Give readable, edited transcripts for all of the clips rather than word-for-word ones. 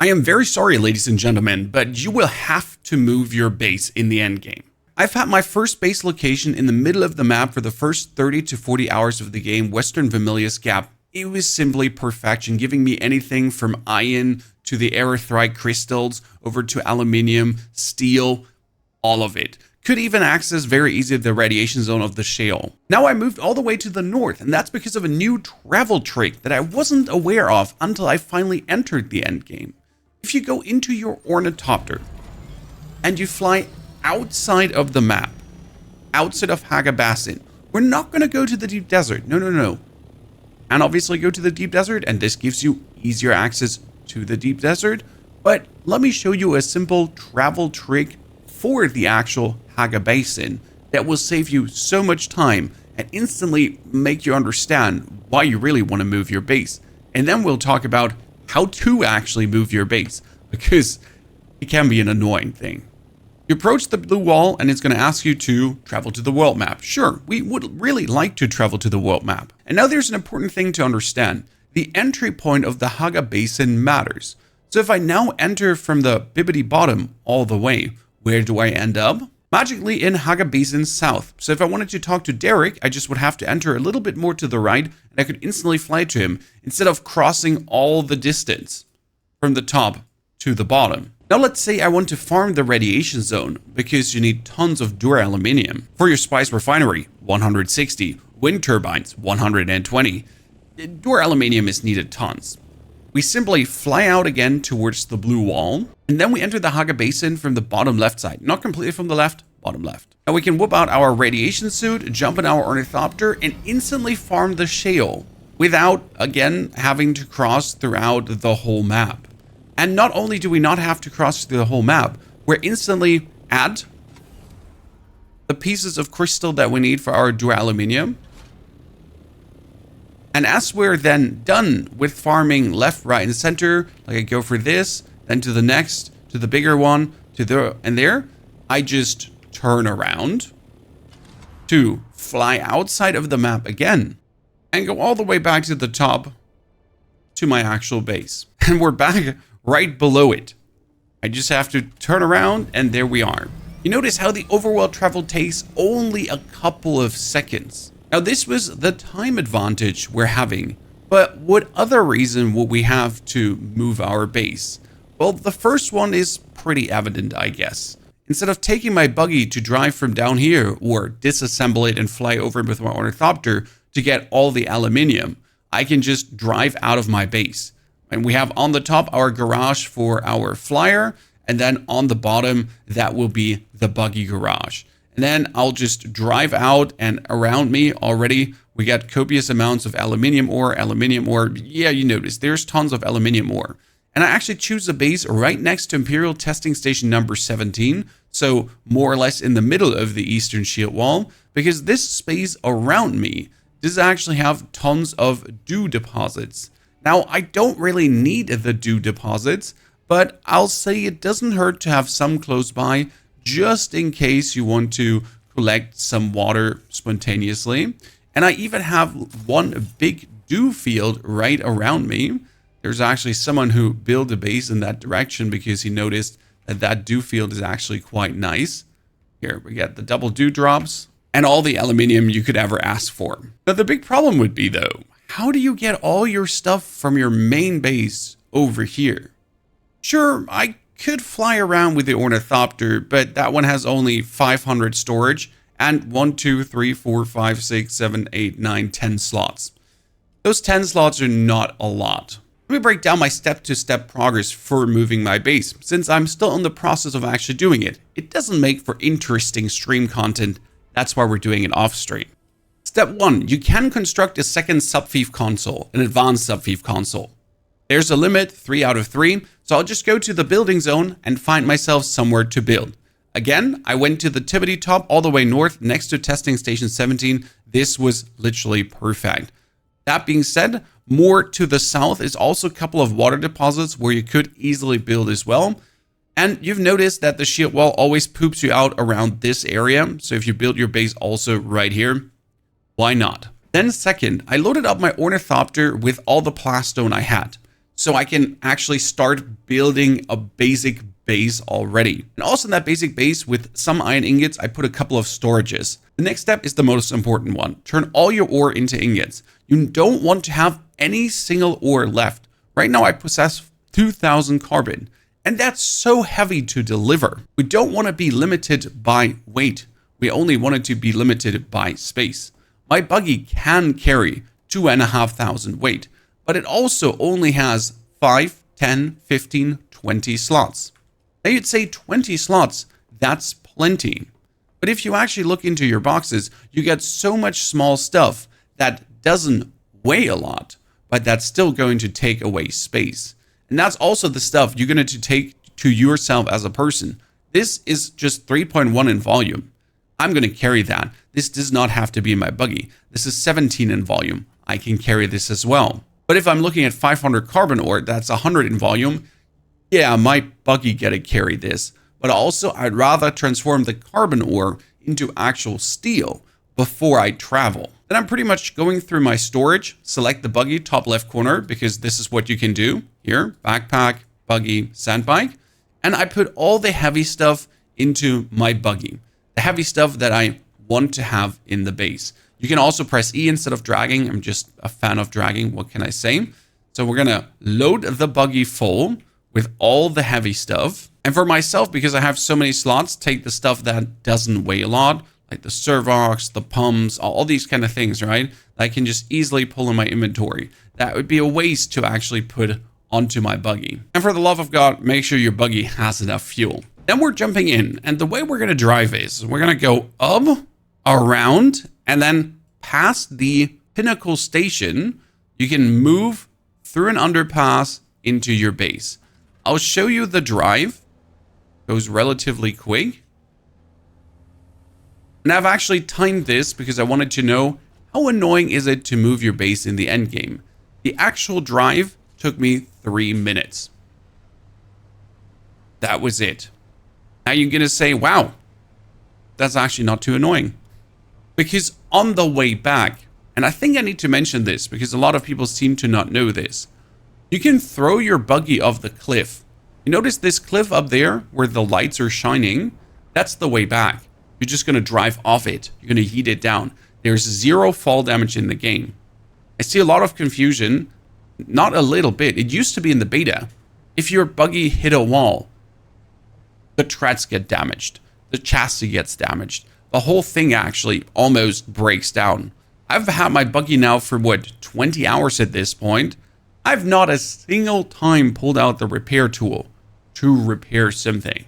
I am very sorry, ladies and gentlemen, but you will have to move your base in the endgame. I've had my first base location in the middle of the map for the first 30 to 40 hours of the game, Western Vermilius Gap. It was simply perfection, giving me anything from iron to the erythrite crystals over to aluminium, steel, all of it. Could even access very easily the radiation zone of the shale. Now I moved all the way to the north, and that's because of a new travel trick that I wasn't aware of until I finally entered the endgame. If you go into your ornithopter and you fly outside of the map, outside of Haga Basin, we're not going to go to the deep desert. No. And obviously go to the deep desert, and this gives you easier access to the deep desert. But let me show you a simple travel trick for the actual Haga Basin that will save you so much time and instantly make you understand why you really want to move your base. And then we'll talk about how to actually move your base, because it can be an annoying thing. You approach the blue wall and it's going to ask you to travel to the world map. Sure, we would really like to travel to the world map. And now there's an important thing to understand. The entry point of the Haga Basin matters. So if I now enter from the bibbity bottom all the way, where do I end up? Magically in Haga Basin South. So if I wanted to talk to Derek, I just would have to enter a little bit more to the right, and I could instantly fly to him instead of crossing all the distance from the top to the bottom. Now let's say I want to farm the radiation zone, because you need tons of Duraluminium. For your spice refinery, 160. Wind turbines, 120. Duraluminium is needed tons. We simply fly out again towards the blue wall, and then we enter the Haga Basin from the bottom left side. Not completely from the left, bottom left. Now we can whip out our radiation suit, jump in our ornithopter, and instantly farm the shale without, again, having to cross throughout the whole map. And not only do we not have to cross through the whole map, we're instantly at the pieces of crystal that we need for our Duraluminium. And as we're then done with farming left, right, and center, like I go for this, then to the next, to the bigger one, to there, and there, I just turn around to fly outside of the map again and go all the way back to the top to my actual base. And we're back right below it. I just have to turn around, and there we are. You notice how the overworld travel takes only a couple of seconds. Now this was the time advantage we're having, but what other reason would we have to move our base? Well, the first one is pretty evident, I guess. Instead of taking my buggy to drive from down here or disassemble it and fly over with my ornithopter to get all the aluminium, I can just drive out of my base. And we have on the top our garage for our flyer, and then on the bottom, that will be the buggy garage. And then I'll just drive out, and around me already, we got copious amounts of aluminium ore. Yeah, you notice there's tons of aluminium ore. And I actually choose a base right next to Imperial Testing Station number 17. So more or less in the middle of the eastern shield wall, because this space around me does actually have tons of dew deposits. Now, I don't really need the dew deposits, but I'll say it doesn't hurt to have some close by, just in case you want to collect some water spontaneously. And I even have one big dew field right around me. There's actually someone who built a base in that direction because he noticed that that dew field is actually quite nice. Here we get the double dew drops and all the aluminium you could ever ask for. Now the big problem would be though, how do you get all your stuff from your main base over here? Sure, I could fly around with the ornithopter, but that one has only 500 storage and 1, 2, 3, 4, 5, 6, 7, 8, 9, 10 slots. Those 10 slots are not a lot. Let me break down my step-to-step progress for moving my base, since I'm still in the process of actually doing it. It doesn't make for interesting stream content, that's why we're doing it off-stream. Step 1, you can construct a second subfief console, an advanced subfief console. There's a limit, 3 out of 3, so I'll just go to the building zone and find myself somewhere to build. Again, I went to the tippity top all the way north next to testing station 17. This was literally perfect. That being said, more to the south is also a couple of water deposits where you could easily build as well. And you've noticed that the shield wall always poops you out around this area. So if you build your base also right here, why not? Then second, I loaded up my ornithopter with all the plastone I had. so I can actually start building a basic base already. And also in that basic base with some iron ingots, I put a couple of storages. The next step is the most important one. Turn all your ore into ingots. You don't want to have any single ore left. Right now I possess 2000 carbon, and that's so heavy to deliver. We don't want to be limited by weight. We only want it to be limited by space. My buggy can carry 2,500 weight, but it also only has 5, 10, 15, 20 slots. Now you'd say 20 slots, that's plenty. But if you actually look into your boxes, you get so much small stuff that doesn't weigh a lot, but that's still going to take away space. And that's also the stuff you're going to take to yourself as a person. This is just 3.1 in volume. I'm going to carry that. This does not have to be in my buggy. This is 17 in volume. I can carry this as well. But if I'm looking at 500 carbon ore, that's 100 in volume. Yeah, my buggy get to carry this. But also, I'd rather transform the carbon ore into actual steel before I travel. Then I'm pretty much going through my storage, select the buggy top left corner, because this is what you can do here, backpack, buggy, sand bike. And I put all the heavy stuff into my buggy, the heavy stuff that I want to have in the base. You can also press E instead of dragging. I'm just a fan of dragging. What can I say? So we're going to load the buggy full with all the heavy stuff. And for myself, because I have so many slots, take the stuff that doesn't weigh a lot, like the servox, the pumps, all these kind of things, right? That I can just easily pull in my inventory. That would be a waste to actually put onto my buggy. And for the love of God, make sure your buggy has enough fuel. Then we're jumping in, and the way we're going to drive is we're going to go up, around, and then past the pinnacle station. You can move through an underpass into your base. I'll show you the drive. Goes relatively quick. And I've actually timed this because I wanted to know how annoying is it to move your base in the endgame. The actual drive took me 3 minutes. That was it. Now you're going to say, wow, that's actually not too annoying. Because on the way back, and I think I need to mention this because a lot of people seem to not know this, you can throw your buggy off the cliff. You notice this cliff up there where the lights are shining? That's the way back. You're just going to drive off it. You're going to yeet it down. There's 0 fall damage in the game. I see a lot of confusion. Not a little bit. It used to be in the beta. If your buggy hit a wall, the treads get damaged. The chassis gets damaged. The whole thing actually almost breaks down. I've had my buggy now for 20 hours at this point. I've not a single time pulled out the repair tool to repair something.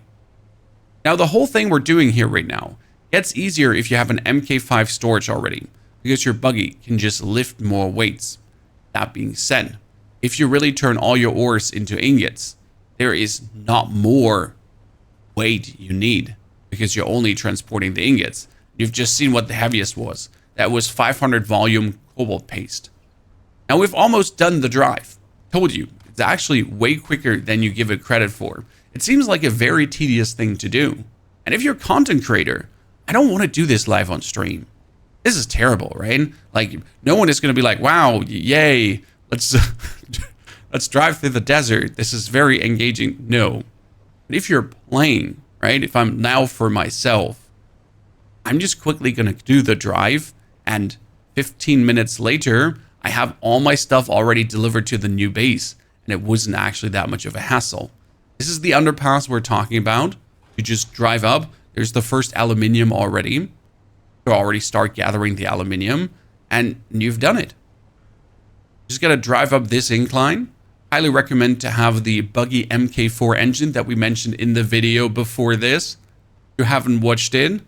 Now the whole thing we're doing here right now gets easier if you have an MK5 storage already, because your buggy can just lift more weights. That being said, if you really turn all your ores into ingots, there is not more weight you need because you're only transporting the ingots. You've just seen what the heaviest was. That was 500 volume cobalt paste. Now we've almost done the drive. Told you, it's actually way quicker than you give it credit for. It seems like a very tedious thing to do. And if you're a content creator, I don't want to do this live on stream. This is terrible, right? Like, no one is going to be like, wow, yay, let's drive through the desert. This is very engaging. No. But if you're playing, right? If I'm now for myself, I'm just quickly going to do the drive, and 15 minutes later, I have all my stuff already delivered to the new base, and it wasn't actually that much of a hassle. This is the underpass we're talking about. You just drive up. There's the first aluminium already. You already start gathering the aluminium, and you've done it. Just gotta drive up this incline. Highly recommend to have the buggy MK4 engine that we mentioned in the video before this. If you haven't watched it,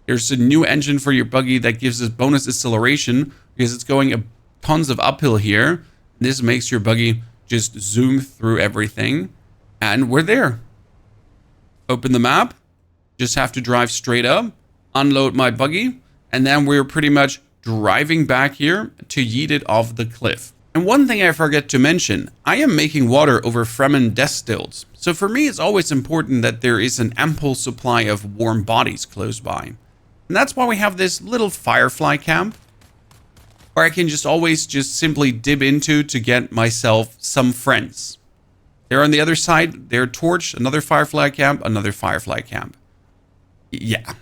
there's a new engine for your buggy that gives us bonus acceleration because it's going tons of uphill here. This makes your buggy just zoom through everything. And we're there. Open the map. Just have to drive straight up, unload my buggy, and then we're pretty much driving back here to yeet it off the cliff. And one thing I forget to mention, I am making water over Fremen distills. So for me, it's always important that there is an ample supply of warm bodies close by. And that's why we have this little firefly camp. Or I can just always just simply dip into to get myself some friends. They're on the other side. They're torch, another firefly camp, another firefly camp. Yeah.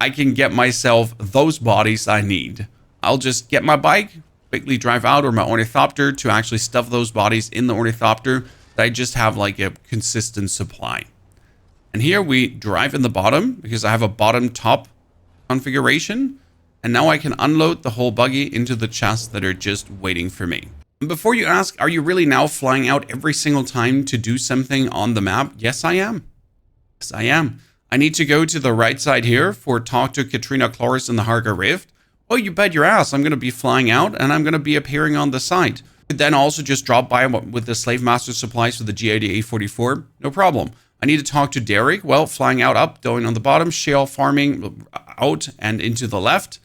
I can get myself those bodies I need. I'll just get my bike, quickly drive out, or my ornithopter to actually stuff those bodies in the ornithopter. I just have like a consistent supply. And here we drive in the bottom because I have a bottom top configuration. And now I can unload the whole buggy into the chests that are just waiting for me. And before you ask, are you really now flying out every single time to do something on the map? Yes, I am. Yes, I am. I need to go to the right side here for talk to Katrina Chloris in the Haga Rift. Oh, you bet your ass. I'm going to be flying out and I'm going to be appearing on the site. But then also just drop by with the Slave Master supplies for the G80 A44. No problem. I need to talk to Derek. Well, flying out up, going on the bottom, shale farming out and into the left.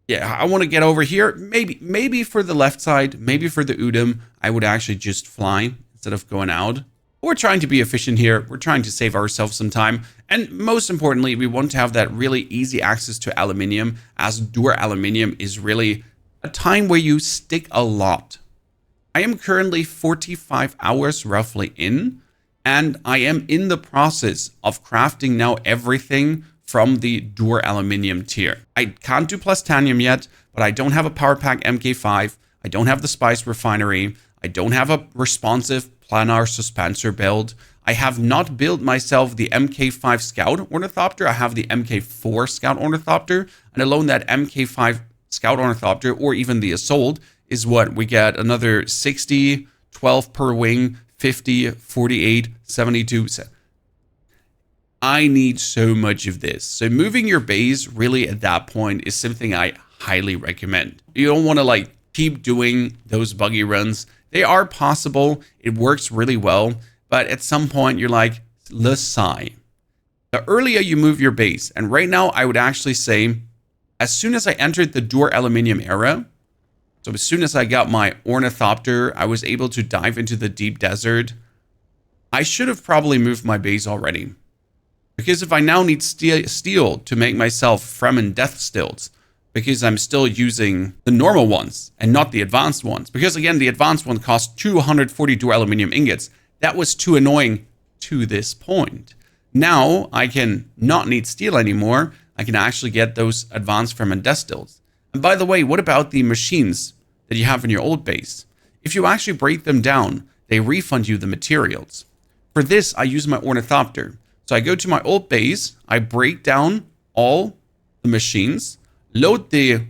Yeah, I want to get over here. Maybe for the left side, maybe for the Udom, I would actually just fly instead of going out. We're trying to be efficient here. We're trying to save ourselves some time. And most importantly, we want to have that really easy access to aluminium, as Duraluminium is really a time where you stick a lot. I am currently 45 hours roughly in, and I am in the process of crafting now everything from the Duraluminium tier. I can't do Plastanium yet, but I don't have a Power Pack MK5. I don't have the Spice Refinery. I don't have a responsive planar suspenser build. I have not built myself the MK5 Scout Ornithopter. I have the MK4 Scout Ornithopter, and alone that MK5 Scout Ornithopter, or even the Assault, is what we get another 60, 12 per wing, 50, 48, 72. I need so much of this. So moving your base really at that point is something I highly recommend. You don't want to like keep doing those buggy runs. They are possible. It works really well. But at some point you're like, let's sigh. The earlier you move your base, and right now I would actually say, as soon as I entered the Duraluminium era, so as soon as I got my Ornithopter, I was able to dive into the deep desert. I should have probably moved my base already. Because if I now need steel to make myself Fremen death stilts, because I'm still using the normal ones and not the advanced ones, because again, the advanced one cost 240 Duraluminium ingots. That was too annoying to this point. Now I can not need steel anymore. I can actually get those advanced Fremen death stilts. And by the way, what about the machines that you have in your old base? If you actually break them down, they refund you the materials. For this, I use my Ornithopter. So I go to my old base, I break down all the machines, load the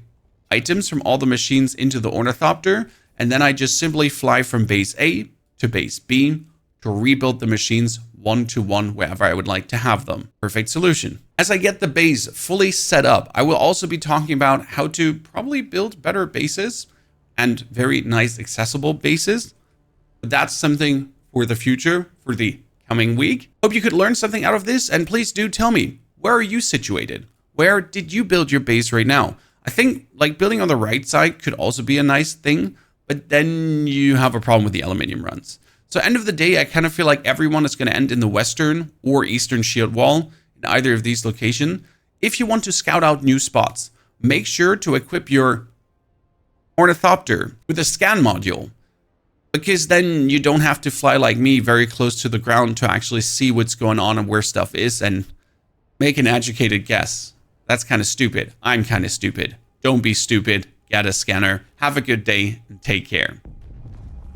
items from all the machines into the Ornithopter, and then I just simply fly from base A to base B to rebuild the machines one to one wherever I would like to have them. Perfect solution. As I get the base fully set up, I will also be talking about how to probably build better bases and very nice accessible bases. But that's something for the future, for the coming week. Hope you could learn something out of this, and please do tell me, where are you situated? Where did you build your base right now? I think like building on the right side could also be a nice thing, but then you have a problem with the aluminium runs. So end of the day, I kind of feel like everyone is going to end in the western or eastern shield wall in either of these locations. If you want to scout out new spots, make sure to equip your Ornithopter with a scan module, because then you don't have to fly like me very close to the ground to actually see what's going on and where stuff is and make an educated guess. That's kind of stupid. I'm kind of stupid. Don't be stupid. Get a scanner. Have a good day and take care.